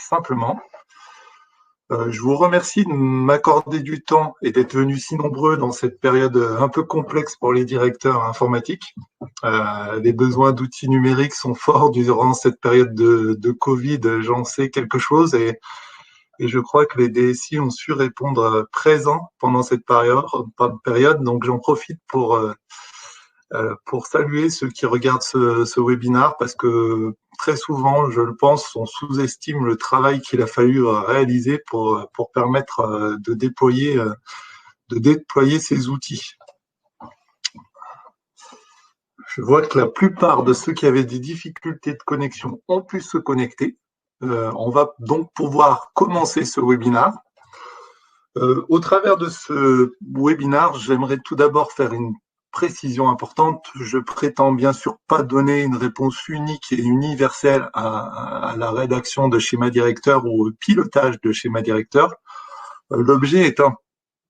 simplement. Je vous remercie de m'accorder du temps et d'être venus si nombreux dans cette période un peu complexe pour les directeurs informatiques. Les besoins d'outils numériques sont forts durant cette période de Covid, j'en sais quelque chose et je crois que les DSI ont su répondre présent pendant cette période. Donc j'en profite pour saluer ceux qui regardent ce webinaire parce que très souvent, je le pense, on sous-estime le travail qu'il a fallu réaliser pour permettre de déployer ces outils. Je vois que la plupart de ceux qui avaient des difficultés de connexion ont pu se connecter. On va donc pouvoir commencer ce webinaire. Au travers de ce webinaire, j'aimerais tout d'abord faire une précision importante. Je prétends bien sûr pas donner une réponse unique et universelle à la rédaction de schéma directeur ou au pilotage de schéma directeur. L'objet est un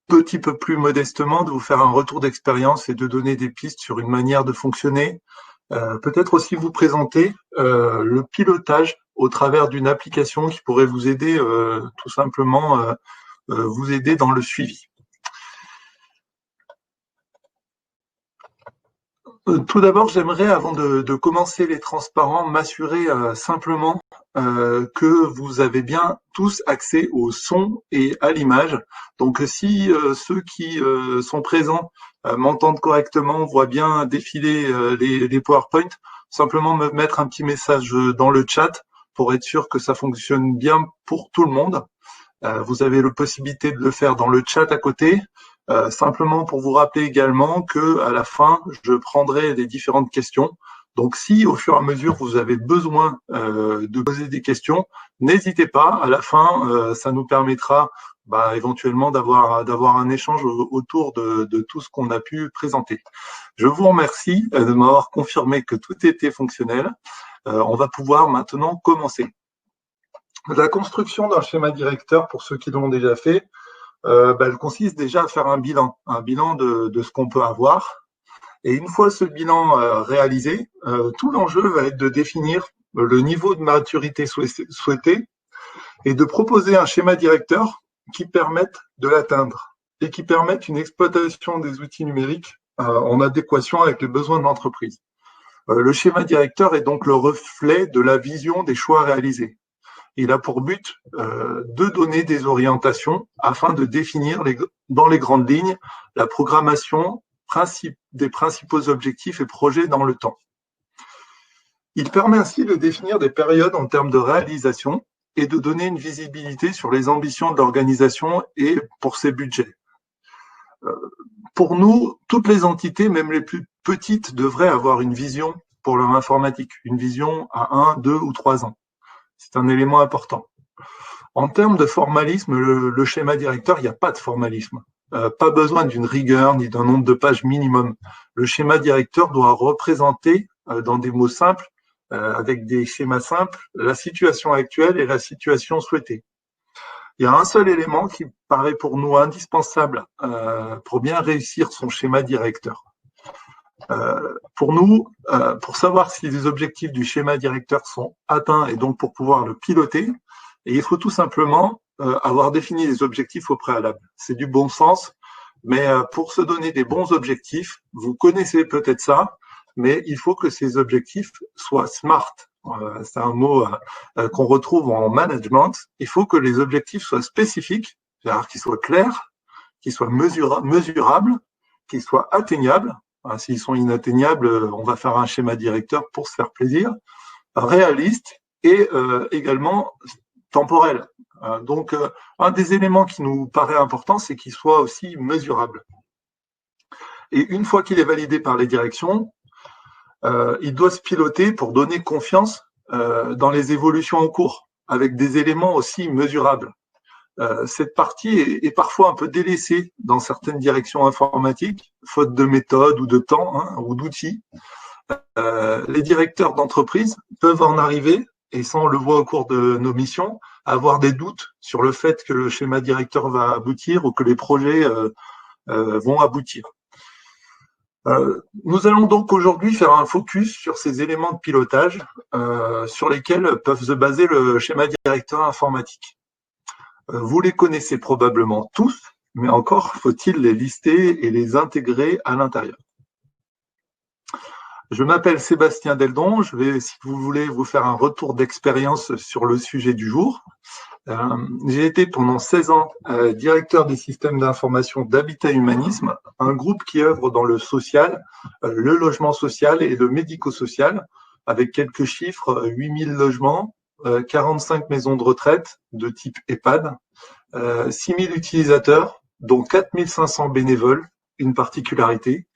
petit peu plus modestement de vous faire un retour d'expérience et de donner des pistes sur une manière de fonctionner. Peut-être aussi vous présenter le pilotage au travers d'une application qui pourrait vous aider tout simplement vous aider dans le suivi. Tout d'abord, j'aimerais, avant de commencer les transparents, m'assurer simplement que vous avez bien tous accès au son et à l'image. Donc, si ceux qui sont présents m'entendent correctement, voient bien défiler les PowerPoint, simplement me mettre un petit message dans le chat pour être sûr que ça fonctionne bien pour tout le monde. Vous avez la possibilité de le faire dans le chat à côté. Simplement pour vous rappeler également que à la fin, je prendrai les différentes questions. Donc, si au fur et à mesure vous avez besoin de poser des questions, n'hésitez pas. À la fin, ça nous permettra éventuellement d'avoir un échange autour de tout ce qu'on a pu présenter. Je vous remercie de m'avoir confirmé que tout était fonctionnel. On va pouvoir maintenant commencer. La construction d'un schéma directeur, pour ceux qui l'ont déjà fait, elle consiste déjà à faire un bilan de ce qu'on peut avoir. Et une fois ce bilan réalisé, tout l'enjeu va être de définir le niveau de maturité souhaité et de proposer un schéma directeur qui permette de l'atteindre et qui permette une exploitation des outils numériques en adéquation avec les besoins de l'entreprise. Le schéma directeur est donc le reflet de la vision des choix réalisés. Il a pour but de donner des orientations afin de définir dans les grandes lignes la programmation des principaux objectifs et projets dans le temps. Il permet ainsi de définir des périodes en termes de réalisation et de donner une visibilité sur les ambitions de l'organisation et pour ses budgets. Pour nous, toutes les entités, même les plus petites, devraient avoir une vision pour leur informatique, une vision à 1, 2 ou 3 ans. C'est un élément important. En termes de formalisme, le schéma directeur, il n'y a pas de formalisme. Pas besoin d'une rigueur ni d'un nombre de pages minimum. Le schéma directeur doit représenter, dans des mots simples, avec des schémas simples, la situation actuelle et la situation souhaitée. Il y a un seul élément qui paraît pour nous indispensable pour bien réussir son schéma directeur. Pour nous, pour savoir si les objectifs du schéma directeur sont atteints et donc pour pouvoir le piloter, et il faut tout simplement avoir défini les objectifs au préalable. C'est du bon sens, mais pour se donner des bons objectifs, vous connaissez peut-être ça, mais il faut que ces objectifs soient SMART. C'est un mot qu'on retrouve en management. Il faut que les objectifs soient spécifiques, c'est-à-dire qu'ils soient clairs, qu'ils soient mesurables, qu'ils soient atteignables. S'ils sont inatteignables, on va faire un schéma directeur pour se faire plaisir, réaliste et également temporel. Donc, un des éléments qui nous paraît important, c'est qu'il soit aussi mesurable. Et une fois qu'il est validé par les directions, il doit se piloter pour donner confiance dans les évolutions en cours, avec des éléments aussi mesurables. Cette partie est parfois un peu délaissée dans certaines directions informatiques, faute de méthode ou de temps ou d'outils. Les directeurs d'entreprise peuvent en arriver, et ça on le voit au cours de nos missions, à avoir des doutes sur le fait que le schéma directeur va aboutir ou que les projets vont aboutir. Nous allons donc aujourd'hui faire un focus sur ces éléments de pilotage sur lesquels peuvent se baser le schéma directeur informatique. Vous les connaissez probablement tous, mais encore faut-il les lister et les intégrer à l'intérieur. Je m'appelle Sébastien Deldon, je vais, si vous voulez, vous faire un retour d'expérience sur le sujet du jour. J'ai été pendant 16 ans directeur des systèmes d'information d'Habitat Humanisme, un groupe qui œuvre dans le social, le logement social et le médico-social, avec quelques chiffres, 8000 logements, 45 maisons de retraite de type EHPAD, 6000 utilisateurs, dont 4500 bénévoles, une particularité.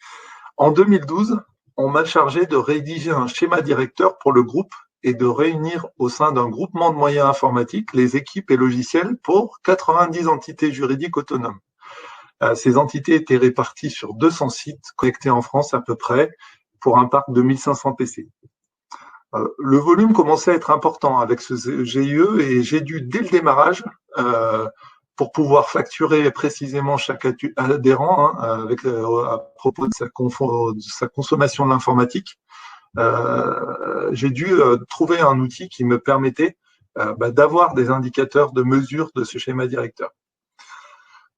En 2012, on m'a chargé de rédiger un schéma directeur pour le groupe et de réunir au sein d'un groupement de moyens informatiques les équipes et logiciels pour 90 entités juridiques autonomes. Ces entités étaient réparties sur 200 sites connectés en France à peu près pour un parc de 1500 PC. Le volume commençait à être important avec ce GIE et j'ai dû, dès le démarrage, pour pouvoir facturer précisément chaque adhérent avec, à propos de sa consommation de l'informatique, j'ai dû trouver un outil qui me permettait d'avoir des indicateurs de mesure de ce schéma directeur.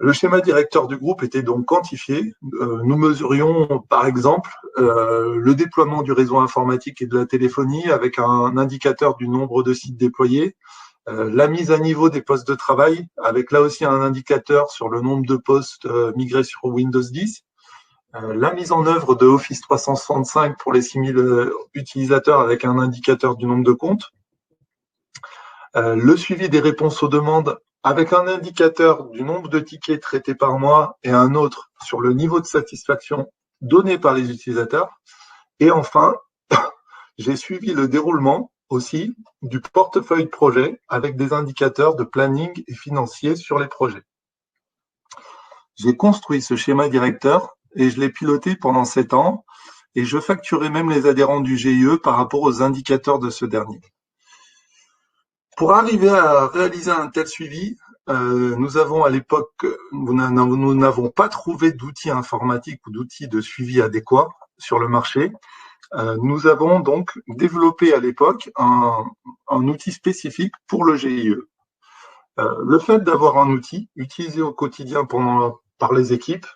Le schéma directeur du groupe était donc quantifié. Nous mesurions, par exemple, le déploiement du réseau informatique et de la téléphonie avec un indicateur du nombre de sites déployés, la mise à niveau des postes de travail avec là aussi un indicateur sur le nombre de postes migrés sur Windows 10, la mise en œuvre de Office 365 pour les 6000 utilisateurs avec un indicateur du nombre de comptes, le suivi des réponses aux demandes avec un indicateur du nombre de tickets traités par mois et un autre sur le niveau de satisfaction donné par les utilisateurs. Et enfin, j'ai suivi le déroulement aussi du portefeuille projet avec des indicateurs de planning et financier sur les projets. J'ai construit ce schéma directeur et je l'ai piloté pendant 7 ans et je facturais même les adhérents du GIE par rapport aux indicateurs de ce dernier. Pour arriver à réaliser un tel suivi, nous avons à l'époque, nous n'avons pas trouvé d'outils informatiques ou d'outils de suivi adéquats sur le marché. Nous avons donc développé à l'époque un outil spécifique pour le GIE. Le fait d'avoir un outil utilisé au quotidien par les équipes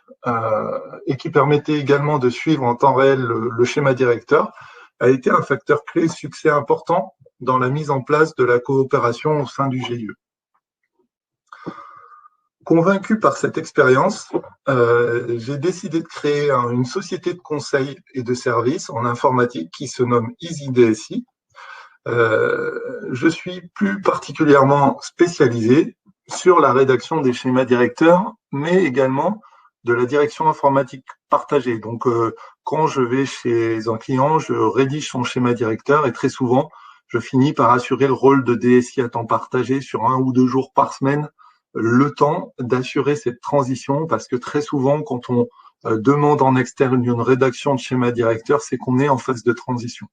et qui permettait également de suivre en temps réel le schéma directeur a été un facteur clé de succès important dans la mise en place de la coopération au sein du GIE. Convaincu par cette expérience, j'ai décidé de créer une société de conseil et de services en informatique qui se nomme EasyDSI. Je suis plus particulièrement spécialisé sur la rédaction des schémas directeurs, mais également de la direction informatique partagée. Donc, quand je vais chez un client, je rédige son schéma directeur et très souvent, je finis par assurer le rôle de DSI à temps partagé sur 1 ou 2 jours par semaine, le temps d'assurer cette transition, parce que très souvent, quand on demande en externe une rédaction de schéma directeur, c'est qu'on est en phase de transition.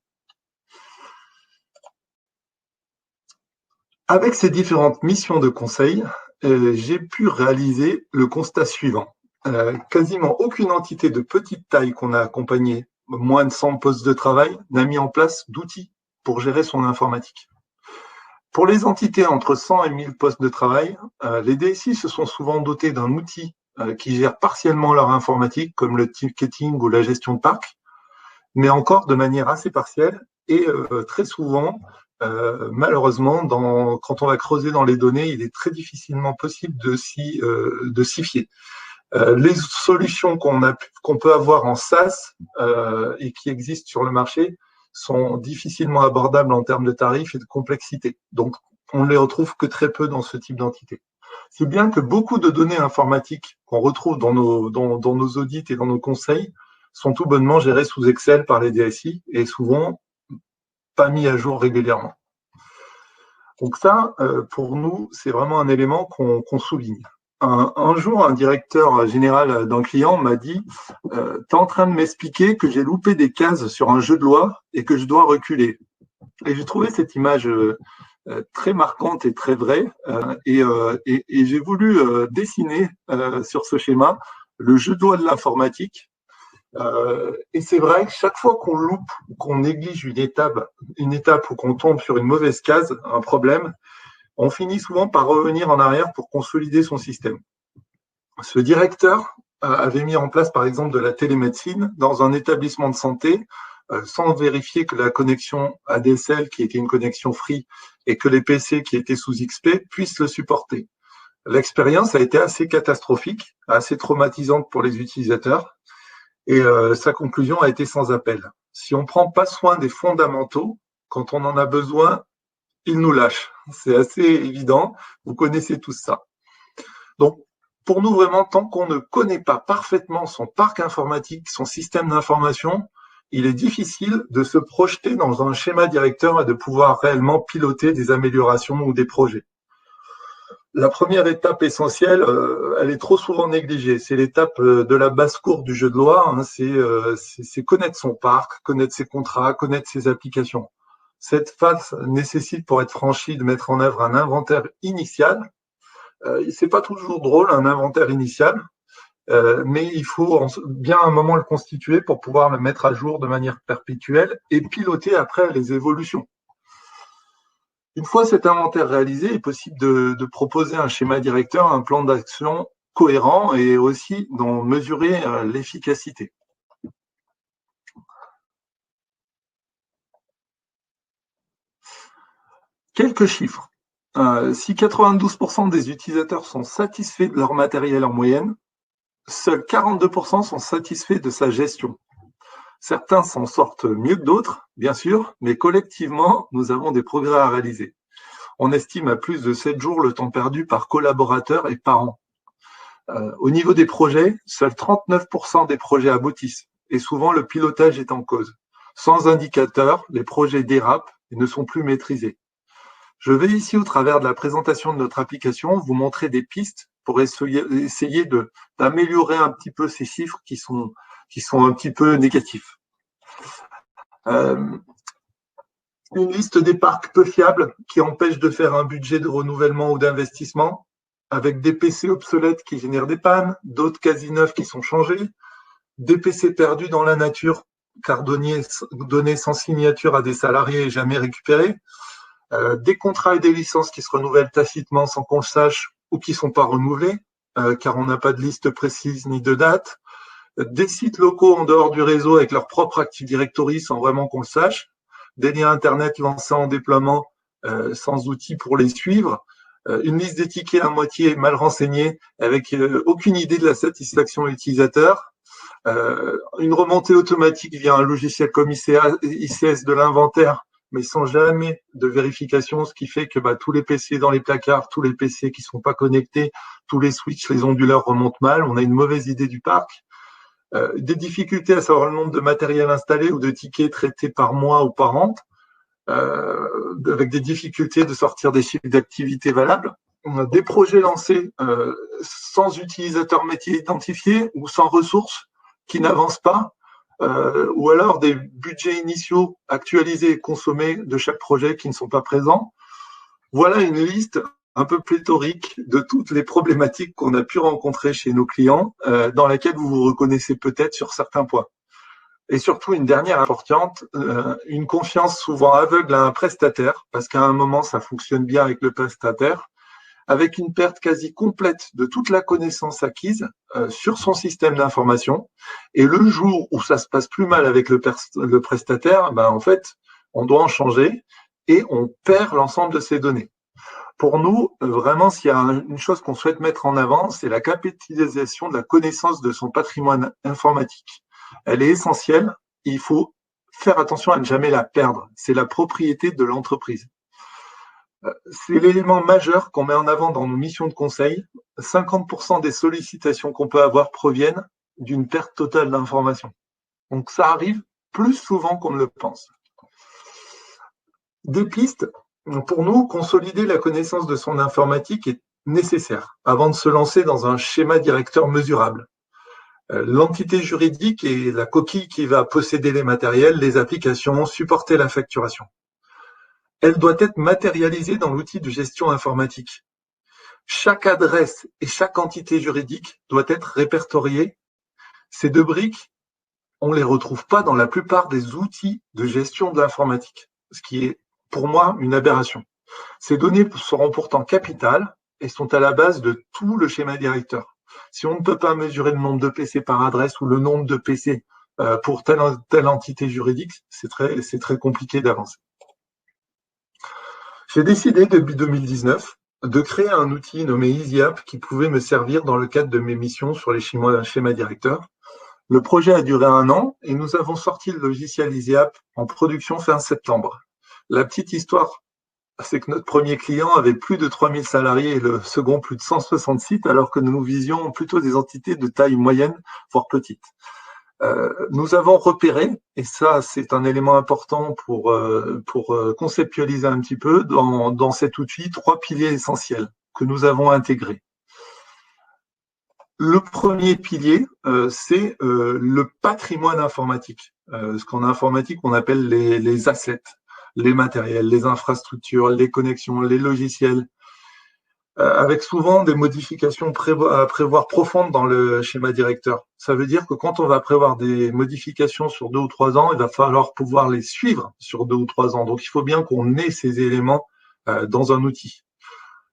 Avec ces différentes missions de conseil, j'ai pu réaliser le constat suivant. Quasiment aucune entité de petite taille qu'on a accompagnée, moins de 100 postes de travail, n'a mis en place d'outils pour gérer son informatique. Pour les entités entre 100 et 1000 postes de travail, les DSI se sont souvent dotés d'un outil qui gère partiellement leur informatique, comme le ticketing ou la gestion de parc, mais encore de manière assez partielle et très souvent, malheureusement, quand on va creuser dans les données, il est très difficilement possible de s'y fier. Les solutions qu'on peut avoir en SaaS et qui existent sur le marché sont difficilement abordables en termes de tarifs et de complexité. Donc, on ne les retrouve que très peu dans ce type d'entité. C'est bien que beaucoup de données informatiques qu'on retrouve dans nos audits et dans nos conseils sont tout bonnement gérées sous Excel par les DSI et souvent pas mis à jour régulièrement. Donc ça, pour nous, c'est vraiment un élément qu'on souligne. Un jour, un directeur général d'un client m'a dit « Tu es en train de m'expliquer que j'ai loupé des cases sur un jeu de loi et que je dois reculer. » Et j'ai trouvé cette image très marquante et très vraie et j'ai voulu dessiner sur ce schéma le jeu de loi de l'informatique Et c'est vrai que chaque fois qu'on loupe ou qu'on néglige une étape ou qu'on tombe sur une mauvaise case, un problème, on finit souvent par revenir en arrière pour consolider son système. Ce directeur avait mis en place, par exemple, de la télémédecine dans un établissement de santé, sans vérifier que la connexion ADSL, qui était une connexion free, et que les PC qui étaient sous XP puissent le supporter. L'expérience a été assez catastrophique, assez traumatisante pour les utilisateurs, et sa conclusion a été sans appel. Si on ne prend pas soin des fondamentaux, quand on en a besoin, ils nous lâchent. C'est assez évident, vous connaissez tous ça. Donc, pour nous, vraiment, tant qu'on ne connaît pas parfaitement son parc informatique, son système d'information, il est difficile de se projeter dans un schéma directeur et de pouvoir réellement piloter des améliorations ou des projets. La première étape essentielle, elle est trop souvent négligée. C'est l'étape de la basse-cour du jeu de loi. Hein. C'est connaître son parc, connaître ses contrats, connaître ses applications. Cette phase nécessite, pour être franchie, de mettre en œuvre un inventaire initial. C'est pas toujours drôle, un inventaire initial, mais il faut bien un moment le constituer pour pouvoir le mettre à jour de manière perpétuelle et piloter après les évolutions. Une fois cet inventaire réalisé, il est possible de proposer un schéma directeur, un plan d'action cohérent et aussi d'en mesurer l'efficacité. Quelques chiffres. Si 92% des utilisateurs sont satisfaits de leur matériel en moyenne, seuls 42% sont satisfaits de sa gestion. Certains s'en sortent mieux que d'autres, bien sûr, mais collectivement, nous avons des progrès à réaliser. On estime à plus de 7 jours le temps perdu par collaborateur et par an. Au niveau des projets, seuls 39% des projets aboutissent, et souvent le pilotage est en cause. Sans indicateur, les projets dérapent et ne sont plus maîtrisés. Je vais ici, au travers de la présentation de notre application, vous montrer des pistes pour essayer d'améliorer un petit peu ces chiffres qui sont un petit peu négatifs. Une liste des parcs peu fiables qui empêche de faire un budget de renouvellement ou d'investissement, avec des PC obsolètes qui génèrent des pannes, d'autres quasi neufs qui sont changés, des PC perdus dans la nature, car donnés sans signature à des salariés et jamais récupérés, des contrats et des licences qui se renouvellent tacitement sans qu'on le sache ou qui ne sont pas renouvelés, car on n'a pas de liste précise ni de date, des sites locaux en dehors du réseau avec leur propre Active Directory sans vraiment qu'on le sache, des liens Internet lancés en déploiement sans outils pour les suivre, une liste des tickets à moitié mal renseignée avec aucune idée de la satisfaction utilisateur, une remontée automatique via un logiciel comme ICS de l'inventaire, mais sans jamais de vérification, ce qui fait que tous les PC dans les placards, tous les PC qui ne sont pas connectés, tous les switches, les onduleurs remontent mal, on a une mauvaise idée du parc. Des difficultés à savoir le nombre de matériel installé ou de tickets traités par mois ou par an, avec des difficultés de sortir des chiffres d'activité valables, des projets lancés sans utilisateur métier identifié ou sans ressources qui n'avancent pas, ou alors des budgets initiaux actualisés et consommés de chaque projet qui ne sont pas présents. Voilà une liste un peu pléthorique de toutes les problématiques qu'on a pu rencontrer chez nos clients, dans laquelle vous vous reconnaissez peut-être sur certains points. Et surtout, une dernière importante, une confiance souvent aveugle à un prestataire, parce qu'à un moment, ça fonctionne bien avec le prestataire, avec une perte quasi complète de toute la connaissance acquise sur son système d'information. Et le jour où ça se passe plus mal avec le prestataire, en fait, on doit en changer et on perd l'ensemble de ces données. Pour nous, vraiment, s'il y a une chose qu'on souhaite mettre en avant, c'est la capitalisation de la connaissance de son patrimoine informatique. Elle est essentielle. Il faut faire attention à ne jamais la perdre. C'est la propriété de l'entreprise. C'est l'élément majeur qu'on met en avant dans nos missions de conseil. 50% des sollicitations qu'on peut avoir proviennent d'une perte totale d'informations. Donc ça arrive plus souvent qu'on ne le pense. Des pistes. Pour nous, consolider la connaissance de son informatique est nécessaire avant de se lancer dans un schéma directeur mesurable. L'entité juridique est la coquille qui va posséder les matériels, les applications, supporter la facturation. Elle doit être matérialisée dans l'outil de gestion informatique. Chaque adresse et chaque entité juridique doit être répertoriée. Ces deux briques on ne les retrouve pas dans la plupart des outils de gestion de l'informatique, ce qui est pour moi une aberration. Ces données seront pourtant capitales et sont à la base de tout le schéma directeur. Si on ne peut pas mesurer le nombre de PC par adresse ou le nombre de PC pour telle entité juridique, c'est très compliqué d'avancer. J'ai décidé depuis 2019 de créer un outil nommé EasyApp qui pouvait me servir dans le cadre de mes missions sur les schémas directeurs. Le projet a duré 1 an et nous avons sorti le logiciel EasyApp en production fin septembre. La petite histoire, c'est que notre premier client avait plus de 3000 salariés et le second plus de 160 sites, alors que nous visions plutôt des entités de taille moyenne, voire petite. Nous avons repéré, et ça c'est un élément important pour conceptualiser un petit peu, dans cet outil, 3 piliers essentiels que nous avons intégrés. Le premier pilier, c'est le patrimoine informatique. Ce qu'en informatique, on appelle les assets, les matériels, les infrastructures, les connexions, les logiciels, avec souvent des modifications à prévoir profondes dans le schéma directeur. Ça veut dire que quand on va prévoir des modifications sur 2 ou 3 ans, il va falloir pouvoir les suivre sur 2 ou 3 ans. Donc, il faut bien qu'on ait ces éléments dans un outil.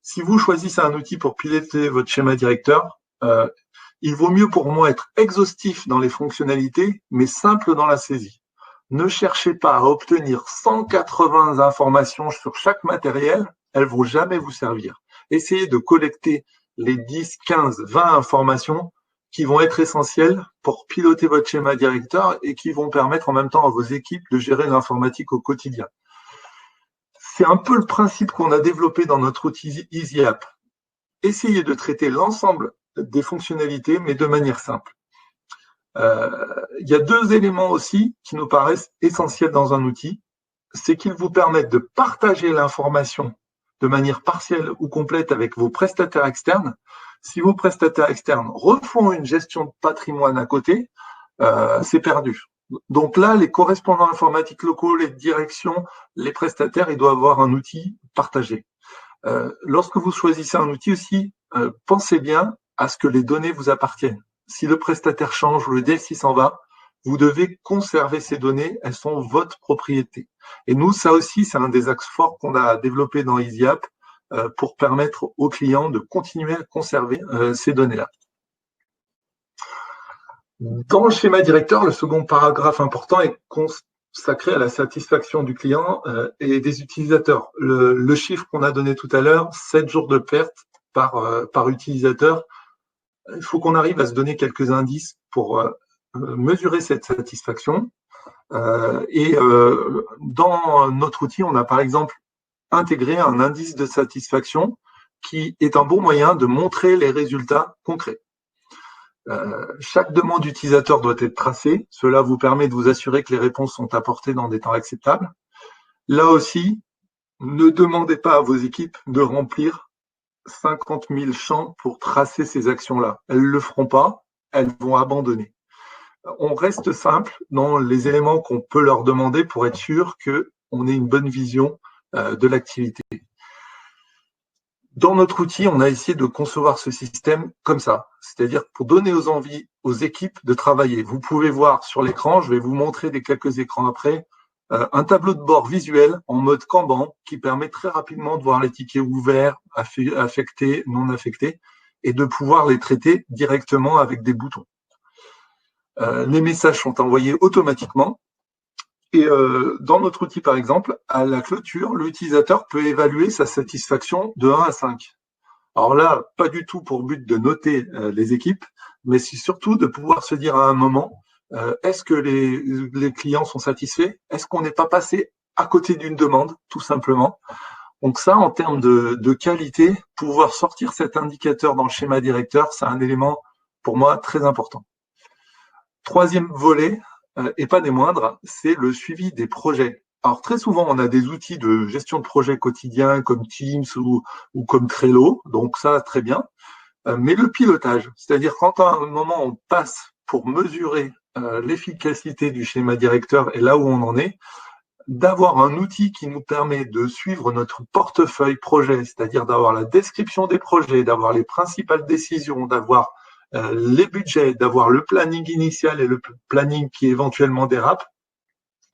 Si vous choisissez un outil pour piloter votre schéma directeur, il vaut mieux pour moi être exhaustif dans les fonctionnalités, mais simple dans la saisie. Ne cherchez pas à obtenir 180 informations sur chaque matériel, elles ne vont jamais vous servir. Essayez de collecter les 10, 15, 20 informations qui vont être essentielles pour piloter votre schéma directeur et qui vont permettre en même temps à vos équipes de gérer l'informatique au quotidien. C'est un peu le principe qu'on a développé dans notre outil EasyApp. Essayez de traiter l'ensemble des fonctionnalités, mais de manière simple. Il y a 2 éléments aussi qui nous paraissent essentiels dans un outil. C'est qu'ils vous permettent de partager l'information de manière partielle ou complète avec vos prestataires externes. Si vos prestataires externes refont une gestion de patrimoine à côté, c'est perdu. Donc là, les correspondants informatiques locaux, les directions, les prestataires, ils doivent avoir un outil partagé. Lorsque vous choisissez un outil aussi, pensez bien à ce que les données vous appartiennent. Si le prestataire change ou le DSI s'en va, vous devez conserver ces données, elles sont votre propriété. Et nous, ça aussi, c'est un des axes forts qu'on a développé dans EasyApp pour permettre aux clients de continuer à conserver ces données-là. Dans le schéma directeur, le second paragraphe important est consacré à la satisfaction du client et des utilisateurs. Le chiffre qu'on a donné tout à l'heure, 7 jours de perte par utilisateur, il faut qu'on arrive à se donner quelques indices pour mesurer cette satisfaction. Dans notre outil, on a par exemple intégré un indice de satisfaction qui est un bon moyen de montrer les résultats concrets. Chaque demande utilisateur doit être tracée. Cela vous permet de vous assurer que les réponses sont apportées dans des temps acceptables. Là aussi, ne demandez pas à vos équipes de remplir 50 000 champs pour tracer ces actions-là. Elles ne le feront pas, elles vont abandonner. On reste simple dans les éléments qu'on peut leur demander pour être sûr qu'on ait une bonne vision de l'activité. Dans notre outil, on a essayé de concevoir ce système comme ça, c'est-à-dire pour donner envies aux équipes de travailler. Vous pouvez voir sur l'écran, je vais vous montrer quelques écrans après, un tableau de bord visuel en mode Kanban qui permet très rapidement de voir les tickets ouverts, affectés, non affectés, et de pouvoir les traiter directement avec des boutons. Les messages sont envoyés automatiquement. Et dans notre outil, par exemple, à la clôture, l'utilisateur peut évaluer sa satisfaction de 1 à 5. Alors là, pas du tout pour but de noter les équipes, mais c'est surtout de pouvoir se dire à un moment, est-ce que les clients sont satisfaits? Est-ce qu'on n'est pas passé à côté d'une demande, tout simplement? Donc ça, en termes de qualité, pouvoir sortir cet indicateur dans le schéma directeur, c'est un élément, pour moi, très important. Troisième volet, et pas des moindres, c'est le suivi des projets. Alors très souvent, on a des outils de gestion de projet quotidien comme Teams ou comme Trello, donc ça, très bien. Mais le pilotage, c'est-à-dire quand à un moment on passe pour mesurer l'efficacité du schéma directeur et là où on en est, d'avoir un outil qui nous permet de suivre notre portefeuille projet, c'est-à-dire d'avoir la description des projets, d'avoir les principales décisions, d'avoir les budgets, d'avoir le planning initial et le planning qui éventuellement dérape.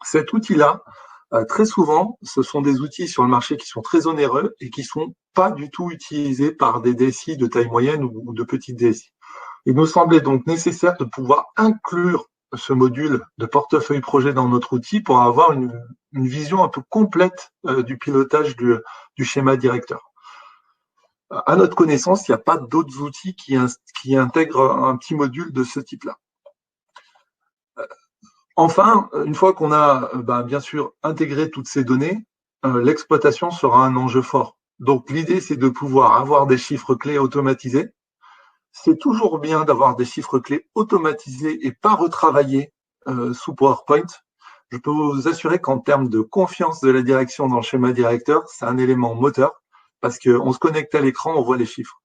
Cet outil-là, très souvent, ce sont des outils sur le marché qui sont très onéreux et qui sont pas du tout utilisés par des DSI de taille moyenne ou de petites DSI. Il nous semblait donc nécessaire de pouvoir inclure ce module de portefeuille projet dans notre outil pour avoir une vision un peu complète du pilotage du schéma directeur. À notre connaissance, il n'y a pas d'autres outils qui intègrent un petit module de ce type-là. Enfin, une fois qu'on a bien sûr intégré toutes ces données, l'exploitation sera un enjeu fort. Donc l'idée, c'est de pouvoir avoir des chiffres clés automatisés. C'est toujours bien d'avoir des chiffres clés automatisés et pas retravaillés sous PowerPoint. Je peux vous assurer qu'en termes de confiance de la direction dans le schéma directeur, c'est un élément moteur parce qu'on se connecte à l'écran, on voit les chiffres.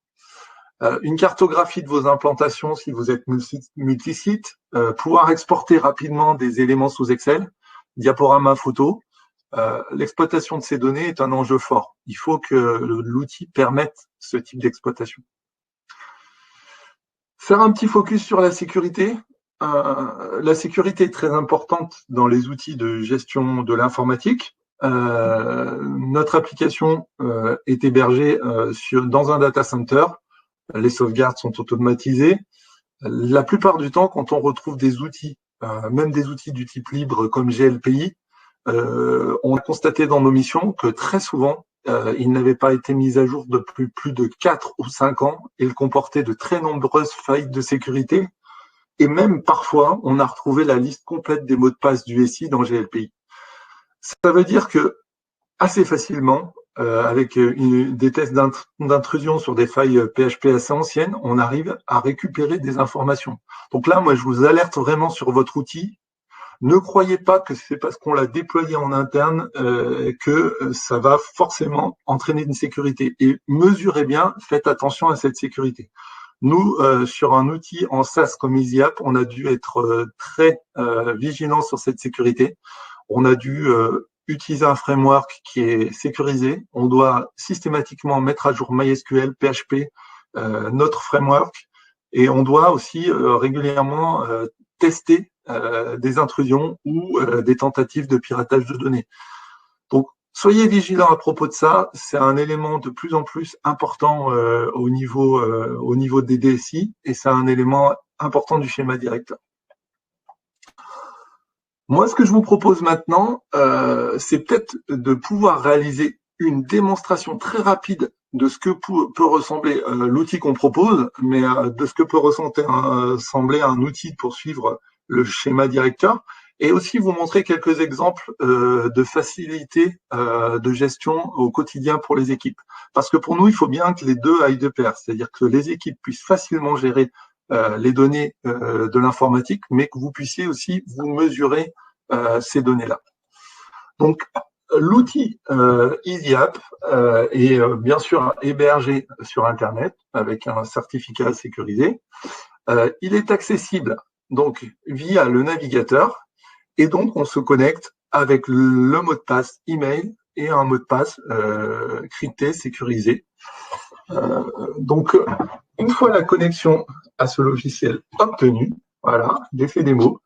Une cartographie de vos implantations si vous êtes multisite, pouvoir exporter rapidement des éléments sous Excel, diaporama photo. L'exploitation de ces données est un enjeu fort. Il faut que l'outil permette ce type d'exploitation. Faire un petit focus sur la sécurité. La sécurité est très importante dans les outils de gestion de l'informatique. Notre application est hébergée dans un data center. Les sauvegardes sont automatisées. La plupart du temps, quand on retrouve des outils, même des outils du type libre comme GLPI, on a constaté dans nos missions que très souvent, ils n'avaient pas été mis à jour depuis plus de 4 ou 5 ans et ils comportaient de très nombreuses failles de sécurité. Et même parfois, on a retrouvé la liste complète des mots de passe du SI dans GLPI. Ça veut dire que assez facilement, avec des tests d'intrusion sur des failles PHP assez anciennes, on arrive à récupérer des informations. Donc là, moi, je vous alerte vraiment sur votre outil. Ne croyez pas que c'est parce qu'on l'a déployé en interne que ça va forcément entraîner une sécurité. Et mesurez bien, faites attention à cette sécurité. Nous, sur un outil en SaaS comme EasyApp, on a dû être très vigilant sur cette sécurité. On a dû utiliser un framework qui est sécurisé. On doit systématiquement mettre à jour MySQL, PHP, notre framework. Et on doit aussi régulièrement tester des intrusions ou des tentatives de piratage de données. Donc, soyez vigilants à propos de ça. C'est un élément de plus en plus important au niveau des DSI et c'est un élément important du schéma directeur. Moi, ce que je vous propose maintenant, c'est peut-être de pouvoir réaliser une démonstration très rapide de ce que peut ressembler l'outil qu'on propose, mais de ce que peut ressembler un outil pour suivre le schéma directeur, et aussi vous montrer quelques exemples de facilité de gestion au quotidien pour les équipes. Parce que pour nous, il faut bien que les deux aillent de pair, c'est-à-dire que les équipes puissent facilement gérer les données de l'informatique, mais que vous puissiez aussi vous mesurer ces données-là. Donc, l'outil EasyApp est bien sûr hébergé sur Internet avec un certificat sécurisé. Il est accessible donc via le navigateur et donc on se connecte avec le mot de passe email et un mot de passe crypté, sécurisé. Donc, une fois la connexion à ce logiciel obtenue, voilà, j'ai fait des mots.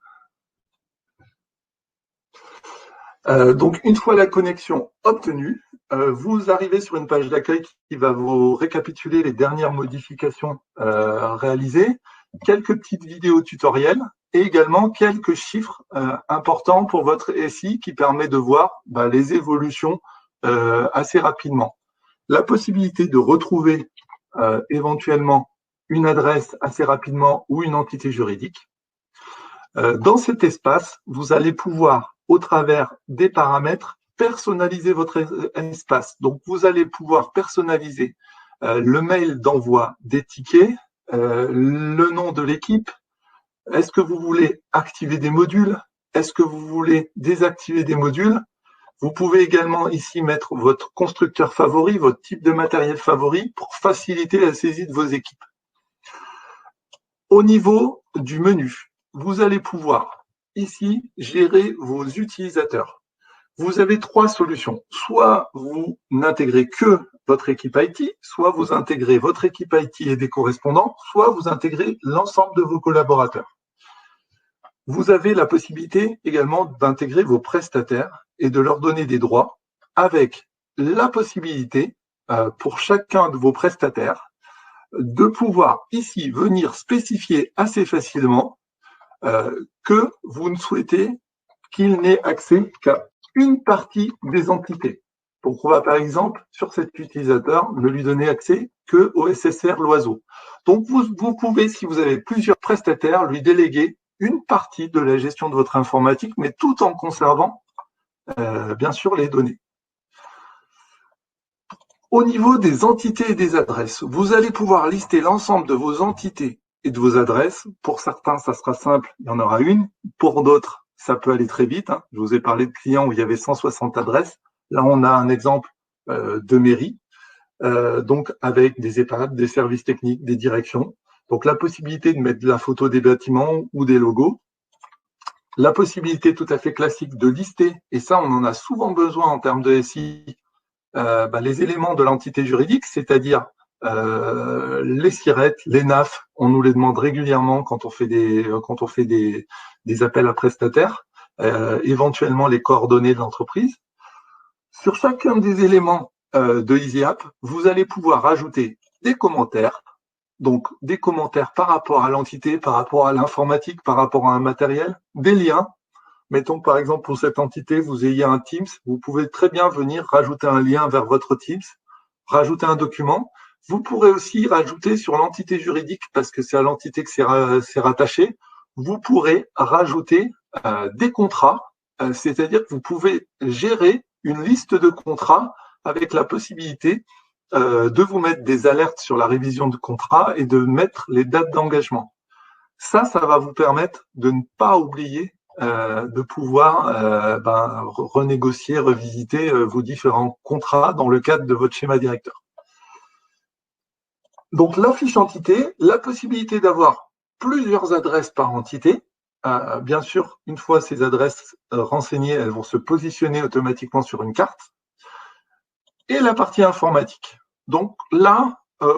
Donc, une fois la connexion obtenue, vous arrivez sur une page d'accueil qui va vous récapituler les dernières modifications réalisées, quelques petites vidéos tutoriels et également quelques chiffres importants pour votre SI qui permet de voir les évolutions assez rapidement. La possibilité de retrouver éventuellement une adresse assez rapidement ou une entité juridique. Dans cet espace, vous allez pouvoir, au travers des paramètres, personnaliser votre espace. Donc, vous allez pouvoir personnaliser le mail d'envoi des tickets, le nom de l'équipe. Est-ce que vous voulez activer des modules? Est-ce que vous voulez désactiver des modules? Vous pouvez également ici mettre votre constructeur favori, votre type de matériel favori pour faciliter la saisie de vos équipes. Au niveau du menu, vous allez pouvoir ici gérer vos utilisateurs. vous avez trois solutions. Soit vous n'intégrez que votre équipe IT, soit vous intégrez votre équipe IT et des correspondants, soit vous intégrez l'ensemble de vos collaborateurs. Vous avez la possibilité également d'intégrer vos prestataires et de leur donner des droits avec la possibilité pour chacun de vos prestataires de pouvoir ici venir spécifier assez facilement que vous ne souhaitez qu'il n'ait accès qu'à une partie des entités. Donc, on va par exemple, sur cet utilisateur, ne lui donner accès que au SSR Loiseau. Donc, vous pouvez, si vous avez plusieurs prestataires, lui déléguer une partie de la gestion de votre informatique, mais tout en conservant, bien sûr, les données. Au niveau des entités et des adresses, vous allez pouvoir lister l'ensemble de vos entités et de vos adresses. Pour certains, ça sera simple, il y en aura une. Pour d'autres, ça peut aller très vite. Je vous ai parlé de clients où il y avait 160 adresses. Là, on a un exemple de mairie, donc avec des EHPAD, des services techniques, des directions. Donc, la possibilité de mettre de la photo des bâtiments ou des logos. La possibilité tout à fait classique de lister, et ça, on en a souvent besoin en termes de SI, les éléments de l'entité juridique, c'est-à-dire les SIRET, les NAF, on nous les demande régulièrement quand on fait des appels à prestataires, éventuellement les coordonnées de l'entreprise. Sur chacun des éléments de EasyApp, vous allez pouvoir ajouter des commentaires, donc des commentaires par rapport à l'entité, par rapport à l'informatique, par rapport à un matériel, des liens. Mettons que par exemple pour cette entité, vous ayez un Teams, vous pouvez très bien venir rajouter un lien vers votre Teams, rajouter un document. Vous pourrez aussi rajouter sur l'entité juridique, parce que c'est à l'entité que c'est rattaché, vous pourrez rajouter des contrats, c'est-à-dire que vous pouvez gérer une liste de contrats avec la possibilité de vous mettre des alertes sur la révision de contrat et de mettre les dates d'engagement. Ça va vous permettre de ne pas oublier de pouvoir renégocier, revisiter vos différents contrats dans le cadre de votre schéma directeur. Donc, la fiche entité, la possibilité d'avoir plusieurs adresses par entité. Bien sûr, une fois ces adresses renseignées, elles vont se positionner automatiquement sur une carte. Et la partie informatique. Donc là,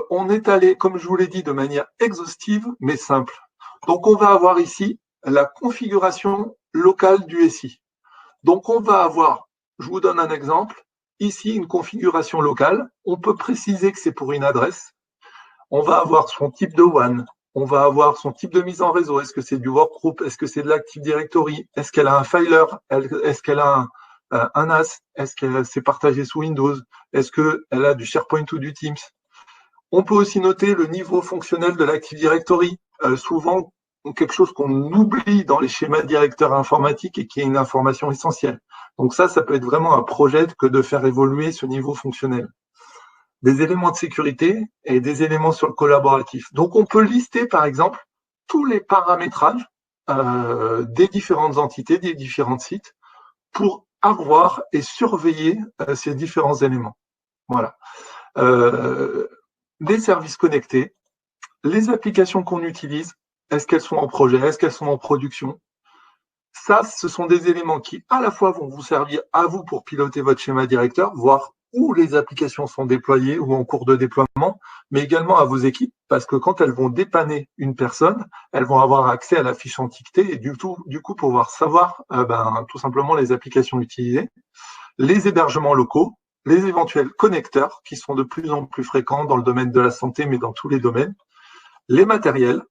on est allé, comme je vous l'ai dit, de manière exhaustive, mais simple. Donc, on va avoir ici la configuration locale du SI. Donc, on va avoir, je vous donne un exemple, ici une configuration locale. On peut préciser que c'est pour une adresse. On va avoir son type de WAN. On va avoir son type de mise en réseau. Est-ce que c'est du workgroup? Est-ce que c'est de l'Active Directory? Est-ce qu'elle a un filer? Est-ce qu'elle a un NAS? Est-ce qu'elle s'est partagée sous Windows? Est-ce qu'elle a du SharePoint ou du Teams? On peut aussi noter le niveau fonctionnel de l'Active Directory. Souvent, quelque chose qu'on oublie dans les schémas directeurs informatiques et qui est une information essentielle. Donc ça peut être vraiment un projet que de faire évoluer ce niveau fonctionnel. Des éléments de sécurité et des éléments sur le collaboratif. Donc on peut lister par exemple tous les paramétrages des différentes entités, des différents sites pour avoir et surveiller ces différents éléments. Voilà. Des services connectés, les applications qu'on utilise, est-ce qu'elles sont en projet, est-ce qu'elles sont en production? Ça, ce sont des éléments qui, à la fois, vont vous servir à vous pour piloter votre schéma directeur, voir où les applications sont déployées ou en cours de déploiement, mais également à vos équipes, parce que quand elles vont dépanner une personne, elles vont avoir accès à la fiche entité et du coup pouvoir savoir tout simplement les applications utilisées, les hébergements locaux, les éventuels connecteurs qui sont de plus en plus fréquents dans le domaine de la santé, mais dans tous les domaines, les matériels.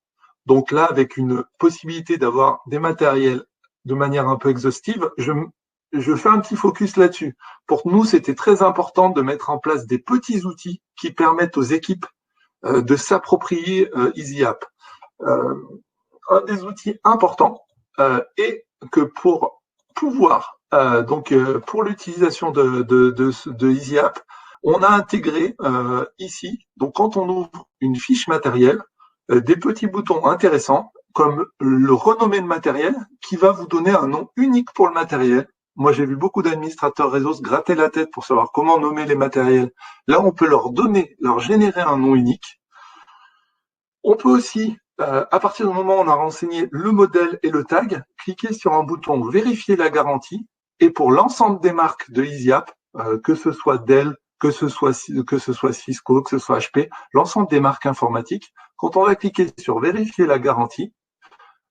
Donc là, avec une possibilité d'avoir des matériels de manière un peu exhaustive, je fais un petit focus là-dessus. Pour nous, c'était très important de mettre en place des petits outils qui permettent aux équipes de s'approprier EasyApp. Un des outils importants est que pour pouvoir, pour l'utilisation de EasyApp, on a intégré ici, donc quand on ouvre une fiche matériel, des petits boutons intéressants comme le renommer de matériel qui va vous donner un nom unique pour le matériel. Moi, j'ai vu beaucoup d'administrateurs réseau se gratter la tête pour savoir comment nommer les matériels. Là, on peut leur générer un nom unique. On peut aussi, à partir du moment où on a renseigné le modèle et le tag, cliquer sur un bouton « Vérifier la garantie » Et pour l'ensemble des marques de EasyApp, que ce soit Dell, que ce soit Cisco, que ce soit HP, l'ensemble des marques informatiques, quand on va cliquer sur vérifier la garantie,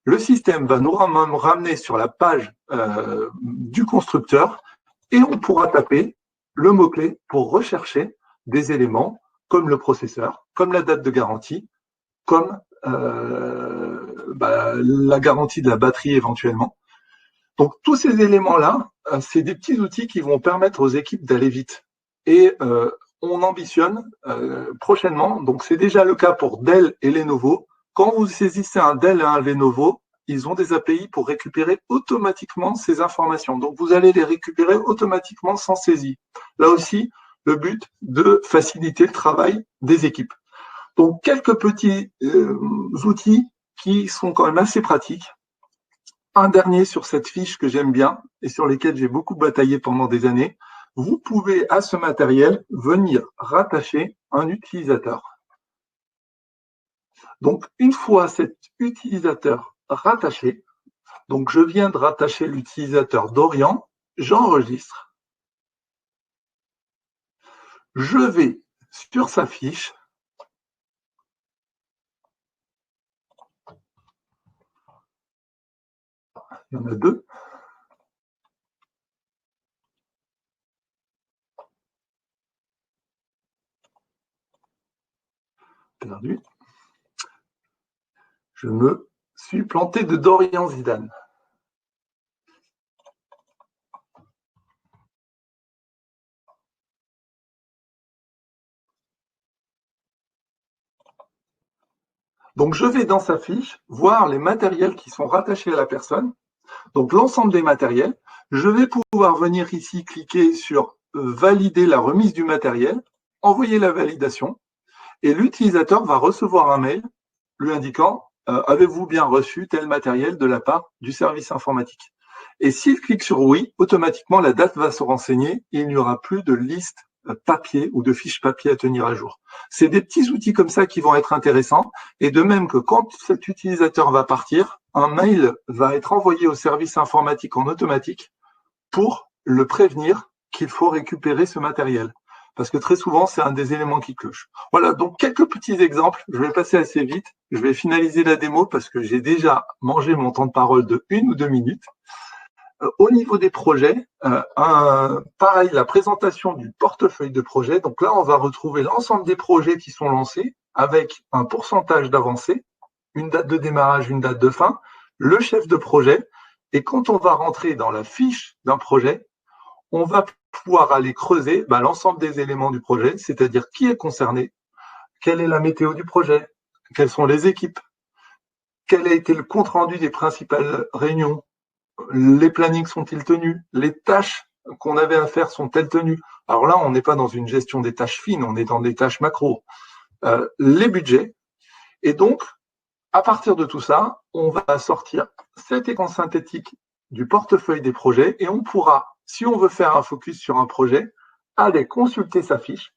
le système va nous ramener sur la page du constructeur et on pourra taper le mot-clé pour rechercher des éléments comme le processeur, comme la date de garantie, comme la garantie de la batterie éventuellement. Donc tous ces éléments-là, c'est des petits outils qui vont permettre aux équipes d'aller vite. Et on ambitionne prochainement, donc c'est déjà le cas pour Dell et Lenovo. Quand vous saisissez un Dell et un Lenovo, ils ont des API pour récupérer automatiquement ces informations. Donc vous allez les récupérer automatiquement sans saisie. Là aussi, le but de faciliter le travail des équipes. Donc quelques petits outils qui sont quand même assez pratiques. Un dernier sur cette fiche que j'aime bien et sur lesquels j'ai beaucoup bataillé pendant des années. Vous pouvez à ce matériel venir rattacher un utilisateur. Donc une fois cet utilisateur rattaché, donc je viens de rattacher l'utilisateur Dorian, j'enregistre. Je vais sur sa fiche. Il y en a deux. Perdu. Je me suis planté de Dorian Zidane. Donc je vais dans sa fiche voir les matériels qui sont rattachés à la personne. Donc l'ensemble des matériels. Je vais pouvoir venir ici cliquer sur valider la remise du matériel, envoyer la validation et l'utilisateur va recevoir un mail lui indiquant avez-vous bien reçu tel matériel de la part du service informatique. Et s'il clique sur oui, automatiquement la date va se renseigner et il n'y aura plus de liste papier ou de fiche papier à tenir à jour. C'est des petits outils comme ça qui vont être intéressants et de même que quand cet utilisateur va partir, un mail va être envoyé au service informatique en automatique pour le prévenir qu'il faut récupérer ce matériel. Parce que très souvent, c'est un des éléments qui cloche. Voilà, donc quelques petits exemples. Je vais passer assez vite. Je vais finaliser la démo parce que j'ai déjà mangé mon temps de parole de 1 ou 2 minutes. Au niveau des projets, pareil, la présentation du portefeuille de projet. Donc là, on va retrouver l'ensemble des projets qui sont lancés avec un pourcentage d'avancée, une date de démarrage, une date de fin, le chef de projet. Et quand on va rentrer dans la fiche d'un projet, on va pouvoir aller creuser l'ensemble des éléments du projet, c'est-à-dire qui est concerné, quelle est la météo du projet, quelles sont les équipes, quel a été le compte-rendu des principales réunions, les plannings sont-ils tenus, les tâches qu'on avait à faire sont-elles tenues. Alors là, on n'est pas dans une gestion des tâches fines, on est dans des tâches macro. Les budgets. Et donc, à partir de tout ça, on va sortir cet écran synthétique du portefeuille des projets et on pourra, si on veut faire un focus sur un projet, aller consulter sa fiche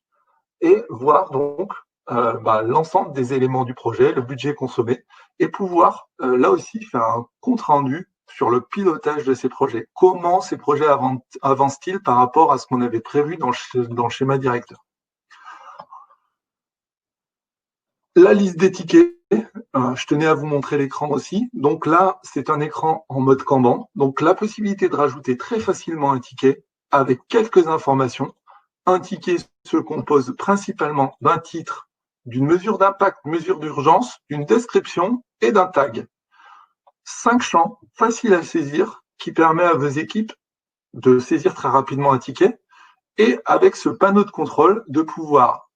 et voir donc l'ensemble des éléments du projet, le budget consommé, et pouvoir là aussi faire un compte-rendu sur le pilotage de ces projets. Comment ces projets avancent-ils par rapport à ce qu'on avait prévu dans le schéma directeur. La liste des tickets, je tenais à vous montrer l'écran aussi. Donc là, c'est un écran en mode Kanban. Donc la possibilité de rajouter très facilement un ticket avec quelques informations. Un ticket se compose principalement d'un titre, d'une mesure d'impact, mesure d'urgence, d'une description et d'un tag. 5 champs faciles à saisir qui permet à vos équipes de saisir très rapidement un ticket et avec ce panneau de contrôle de pouvoir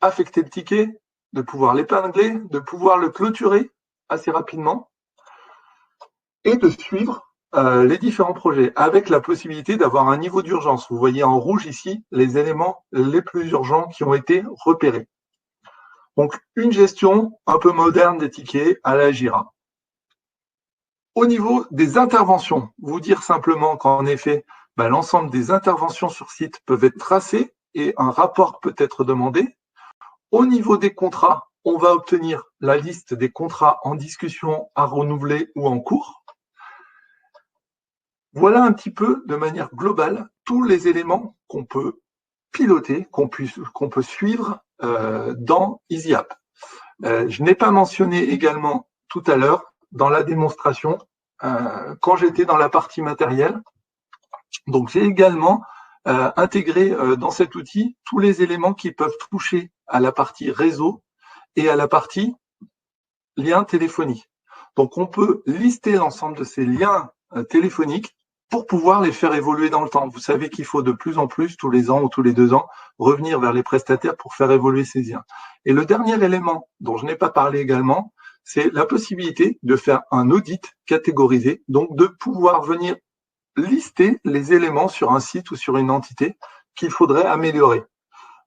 affecter le ticket, de pouvoir l'épingler, de pouvoir le clôturer assez rapidement et de suivre les différents projets avec la possibilité d'avoir un niveau d'urgence. Vous voyez en rouge ici les éléments les plus urgents qui ont été repérés. Donc, une gestion un peu moderne des tickets à la Jira. Au niveau des interventions, vous dire simplement qu'en effet, l'ensemble des interventions sur site peuvent être tracées et un rapport peut être demandé. Au niveau des contrats, on va obtenir la liste des contrats en discussion, à renouveler ou en cours. Voilà un petit peu, de manière globale, tous les éléments qu'on peut piloter, qu'on peut suivre dans EasyApp. Je n'ai pas mentionné également tout à l'heure, dans la démonstration, quand j'étais dans la partie matérielle, donc j'ai également intégré dans cet outil tous les éléments qui peuvent toucher à la partie réseau et à la partie lien téléphonie. Donc on peut lister l'ensemble de ces liens téléphoniques pour pouvoir les faire évoluer dans le temps. Vous savez qu'il faut de plus en plus, tous les ans ou tous les 2 ans, revenir vers les prestataires pour faire évoluer ces liens. Et le dernier élément dont je n'ai pas parlé également, c'est la possibilité de faire un audit catégorisé, donc de pouvoir venir lister les éléments sur un site ou sur une entité qu'il faudrait améliorer,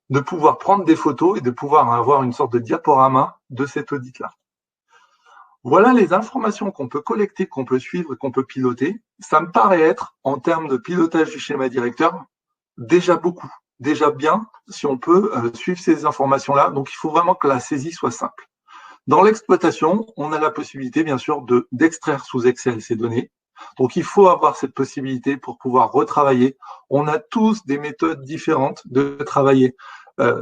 de pouvoir prendre des photos et de pouvoir avoir une sorte de diaporama de cet audit-là. Voilà les informations qu'on peut collecter, qu'on peut suivre et qu'on peut piloter. Ça me paraît être, en termes de pilotage du schéma directeur, déjà beaucoup, déjà bien, si on peut suivre ces informations-là. Donc, il faut vraiment que la saisie soit simple. Dans l'exploitation, on a la possibilité, bien sûr, d'extraire sous Excel ces données. Donc, il faut avoir cette possibilité pour pouvoir retravailler. On a tous des méthodes différentes de travailler.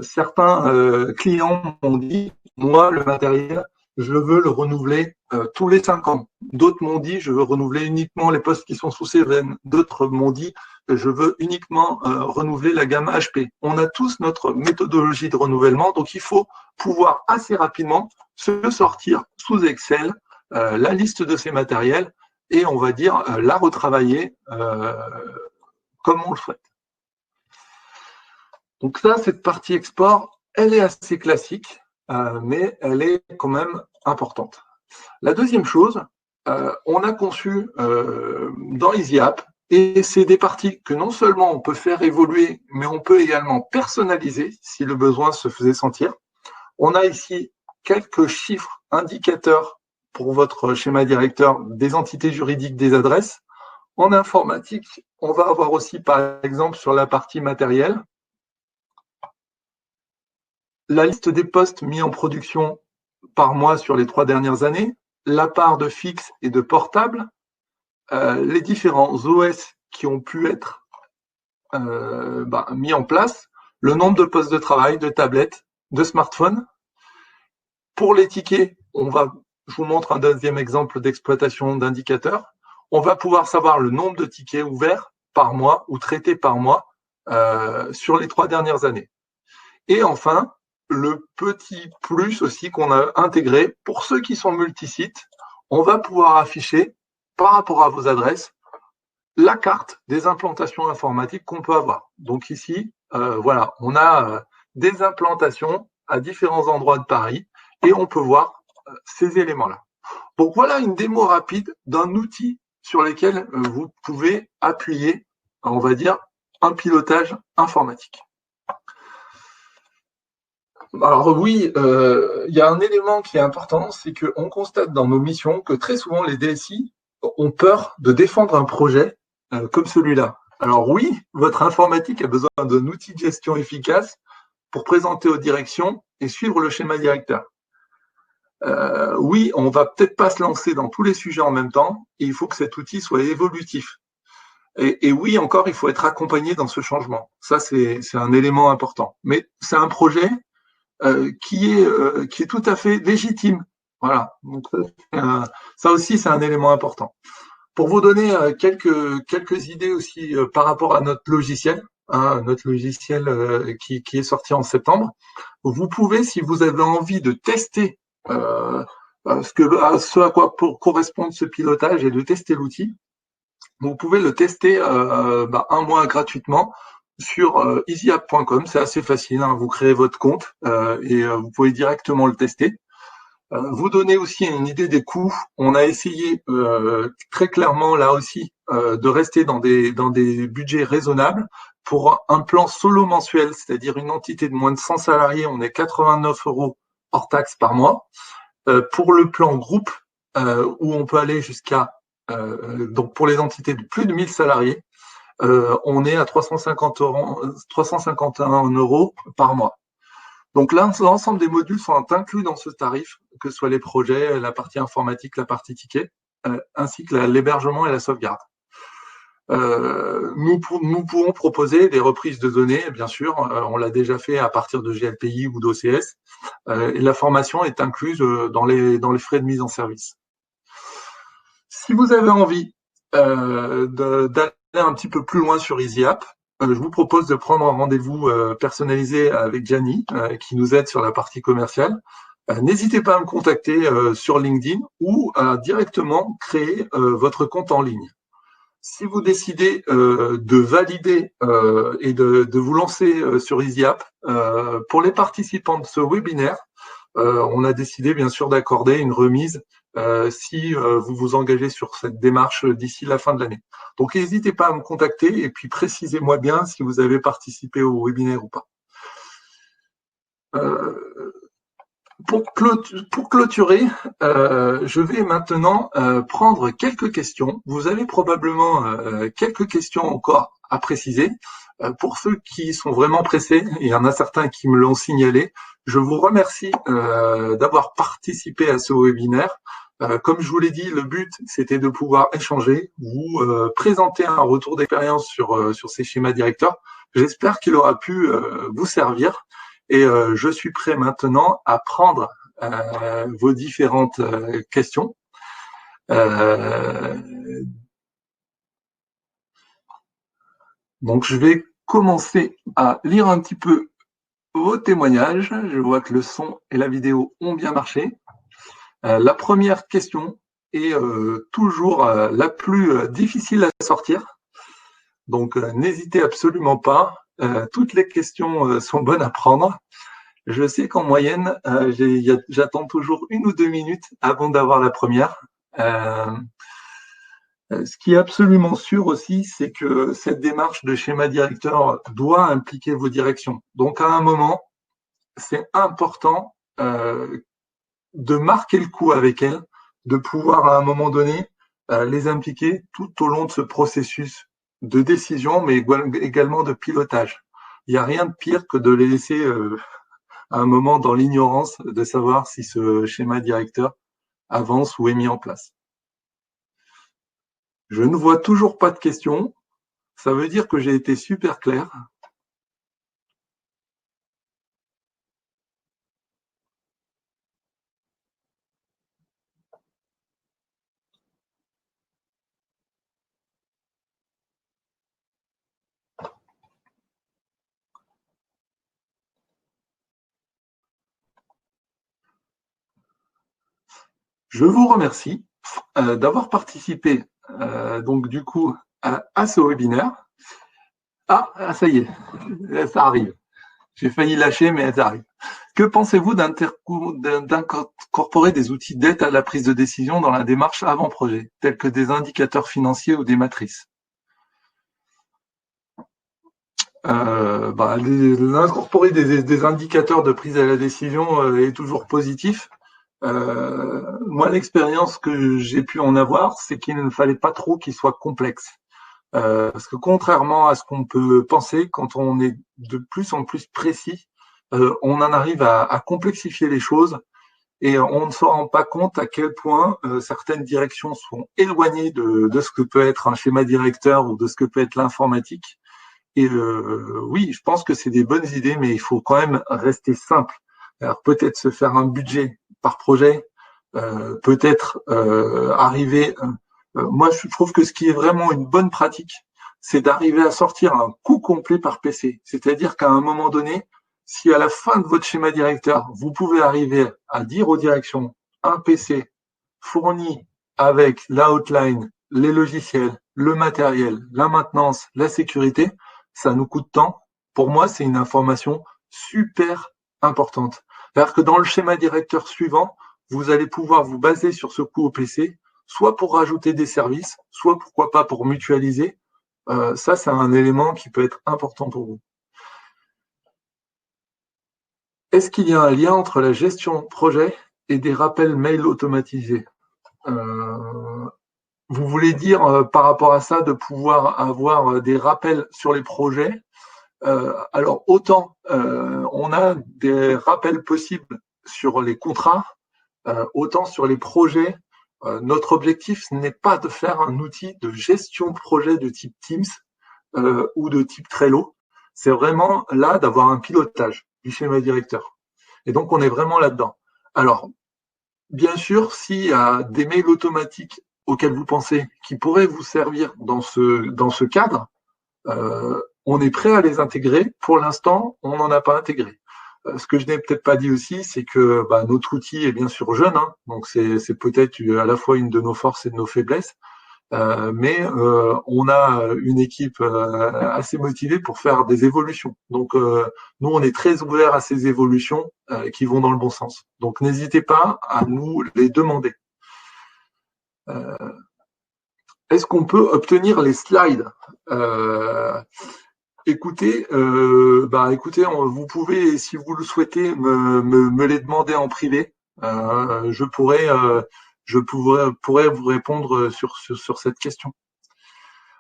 Certains clients m'ont dit, moi, le matériel, je veux le renouveler tous les 5 ans. D'autres m'ont dit, je veux renouveler uniquement les postes qui sont sous Cévennes. D'autres m'ont dit, je veux uniquement renouveler la gamme HP. On a tous notre méthodologie de renouvellement, donc il faut pouvoir assez rapidement se sortir sous Excel la liste de ces matériels et on va dire la retravailler comme on le souhaite. Donc ça, cette partie export, elle est assez classique, mais elle est quand même importante. La deuxième chose, on a conçu dans EasyApp, et c'est des parties que non seulement on peut faire évoluer, mais on peut également personnaliser si le besoin se faisait sentir. On a ici quelques chiffres indicateurs pour votre schéma directeur des entités juridiques des adresses. En informatique, on va avoir aussi, par exemple, sur la partie matérielle, la liste des postes mis en production par mois sur les 3 dernières années, la part de fixe et de portable, les différents OS qui ont pu être mis en place, le nombre de postes de travail, de tablettes, de smartphones. Pour les tickets, je vous montre un deuxième exemple d'exploitation d'indicateurs. On va pouvoir savoir le nombre de tickets ouverts par mois ou traités par mois sur les 3 dernières années. Et enfin, le petit plus aussi qu'on a intégré, pour ceux qui sont multisites, on va pouvoir afficher, par rapport à vos adresses, la carte des implantations informatiques qu'on peut avoir. Donc ici, voilà, on a des implantations à différents endroits de Paris et on peut voir ces éléments-là. Donc voilà une démo rapide d'un outil sur lequel vous pouvez appuyer, on va dire, un pilotage informatique. Alors oui, il y a un élément qui est important, c'est qu'on constate dans nos missions que très souvent les DSI ont peur de défendre un projet comme celui-là. Alors oui, votre informatique a besoin d'un outil de gestion efficace pour présenter aux directions et suivre le schéma directeur. Oui, on va peut-être pas se lancer dans tous les sujets en même temps, et il faut que cet outil soit évolutif. Et oui, encore, il faut être accompagné dans ce changement. Ça, c'est un élément important. Mais c'est un projet qui est tout à fait légitime. Voilà. Donc ça aussi, c'est un élément important. Pour vous donner quelques idées aussi par rapport à notre logiciel, notre logiciel qui est sorti en septembre, vous pouvez, si vous avez envie de tester ce à quoi correspond ce pilotage et de tester l'outil, vous pouvez le tester un mois gratuitement sur easyapp.com. C'est assez facile, hein. Vous créez votre compte et vous pouvez directement le tester. Vous donnez aussi une idée des coûts. On a essayé très clairement là aussi de rester dans des budgets raisonnables. Pour un plan solo mensuel, c'est-à-dire une entité de moins de 100 salariés, on est 89 € hors taxe par mois. Pour le plan groupe, où on peut aller jusqu'à donc pour les entités de plus de 1000 salariés, on est à 351 € par mois. Donc là, l'ensemble des modules sont inclus dans ce tarif, que ce soit les projets, la partie informatique, la partie ticket, ainsi que l'hébergement et la sauvegarde. Nous pourrons proposer des reprises de données, bien sûr, on l'a déjà fait à partir de GLPI ou d'OCS, et la formation est incluse dans les frais de mise en service. Si vous avez envie d'aller un petit peu plus loin sur EasyApp, je vous propose de prendre un rendez-vous personnalisé avec Gianni, qui nous aide sur la partie commerciale. N'hésitez pas à me contacter sur LinkedIn ou à directement créer votre compte en ligne. Si vous décidez de valider et de vous lancer sur EasyApp, pour les participants de ce webinaire, on a décidé bien sûr d'accorder une remise si vous vous engagez sur cette démarche d'ici la fin de l'année. Donc n'hésitez pas à me contacter et puis précisez-moi bien si vous avez participé au webinaire ou pas. Pour clôturer, je vais maintenant prendre quelques questions. Vous avez probablement quelques questions encore à préciser. Pour ceux qui sont vraiment pressés, il y en a certains qui me l'ont signalé, je vous remercie d'avoir participé à ce webinaire. Comme je vous l'ai dit, le but, c'était de pouvoir échanger, vous présenter un retour d'expérience sur ces schémas directeurs. J'espère qu'il aura pu vous servir. Et je suis prêt maintenant à prendre vos différentes questions. Donc, je vais commencer à lire un petit peu vos témoignages. Je vois que le son et la vidéo ont bien marché. La première question est toujours la plus difficile à sortir. Donc, n'hésitez absolument pas. Toutes les questions sont bonnes à prendre. Je sais qu'en moyenne, j'attends toujours 1 ou 2 minutes avant d'avoir la première. Ce qui est absolument sûr aussi, c'est que cette démarche de schéma directeur doit impliquer vos directions. Donc à un moment, c'est important de marquer le coup avec elles, de pouvoir à un moment donné les impliquer tout au long de ce processus de décision, mais également de pilotage. Il n'y a rien de pire que de les laisser à un moment dans l'ignorance de savoir si ce schéma directeur avance ou est mis en place. Je ne vois toujours pas de questions. Ça veut dire que j'ai été super clair. Je vous remercie d'avoir participé donc du coup à ce webinaire. Ah, ça y est, ça arrive. J'ai failli lâcher, mais ça arrive. Que pensez-vous d'incorporer des outils d'aide à la prise de décision dans la démarche avant-projet, tels que des indicateurs financiers ou des matrices? Incorporer des indicateurs de prise à la décision est toujours positif. Moi, l'expérience que j'ai pu en avoir, c'est qu'il ne fallait pas trop qu'il soit complexe. Parce que contrairement à ce qu'on peut penser, quand on est de plus en plus précis, on en arrive à complexifier les choses et on ne se rend pas compte à quel point certaines directions sont éloignées de ce que peut être un schéma directeur ou de ce que peut être l'informatique. Et oui, je pense que c'est des bonnes idées, mais il faut quand même rester simple. Alors peut-être se faire un budget par projet, peut-être arriver. Moi, je trouve que ce qui est vraiment une bonne pratique, c'est d'arriver à sortir un coût complet par PC. C'est-à-dire qu'à un moment donné, si à la fin de votre schéma directeur, vous pouvez arriver à dire aux directions un PC fourni avec la outline, les logiciels, le matériel, la maintenance, la sécurité, ça nous coûte tant. Pour moi, c'est une information super importante. C'est-à-dire que dans le schéma directeur suivant, vous allez pouvoir vous baser sur ce coût au PC, soit pour rajouter des services, soit pourquoi pas pour mutualiser. Ça, c'est un élément qui peut être important pour vous. Est-ce qu'il y a un lien entre la gestion de projet et des rappels mail automatisés? Vous voulez dire par rapport à ça de pouvoir avoir des rappels sur les projets? Alors autant on a des rappels possibles sur les contrats, autant sur les projets, Notre objectif, ce n'est pas de faire un outil de gestion de projet de type Teams ou de type Trello. C'est vraiment là d'avoir un pilotage du schéma directeur. Et donc, on est vraiment là-dedans. Alors, bien sûr, s'il y a des mails automatiques auxquels vous pensez qui pourraient vous servir dans ce cadre, on est prêt à les intégrer. Pour l'instant, on n'en a pas intégré. Ce que je n'ai peut-être pas dit aussi, c'est que notre outil est bien sûr jeune, hein, donc c'est peut-être à la fois une de nos forces et de nos faiblesses, mais on a une équipe assez motivée pour faire des évolutions. Donc nous, on est très ouverts à ces évolutions qui vont dans le bon sens. Donc n'hésitez pas à nous les demander. Est-ce qu'on peut obtenir les slides Écoutez, vous pouvez, si vous le souhaitez, me les demander en privé. Je pourrais vous répondre sur cette question.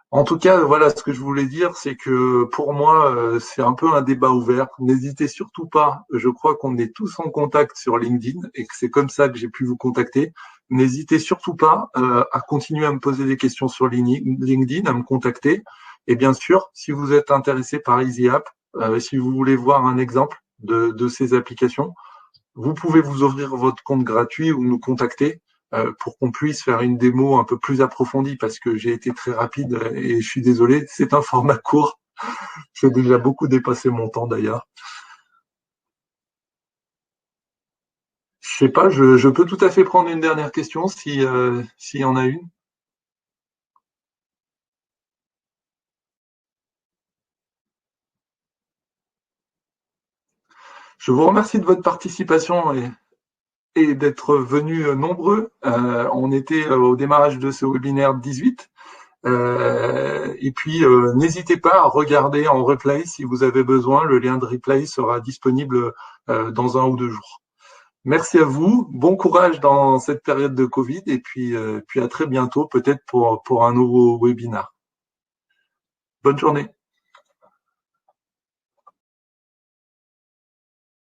En tout cas, voilà, ce que je voulais dire, c'est que pour moi, c'est un peu un débat ouvert. N'hésitez surtout pas. Je crois qu'on est tous en contact sur LinkedIn et que c'est comme ça que j'ai pu vous contacter. N'hésitez surtout pas à continuer à me poser des questions sur LinkedIn, à me contacter. Et bien sûr, si vous êtes intéressé par EasyApp, si vous voulez voir un exemple de ces applications, vous pouvez vous ouvrir votre compte gratuit ou nous contacter pour qu'on puisse faire une démo un peu plus approfondie parce que j'ai été très rapide et je suis désolé, c'est un format court. J'ai déjà beaucoup dépassé mon temps d'ailleurs. Je sais pas, je peux tout à fait prendre une dernière question si s'il y en a une. Je vous remercie de votre participation et d'être venus nombreux. On était au démarrage de ce webinaire 18. Et puis, n'hésitez pas à regarder en replay si vous avez besoin. Le lien de replay sera disponible dans 1 ou 2 jours. Merci à vous. Bon courage dans cette période de Covid et puis à très bientôt, peut-être pour un nouveau webinaire. Bonne journée.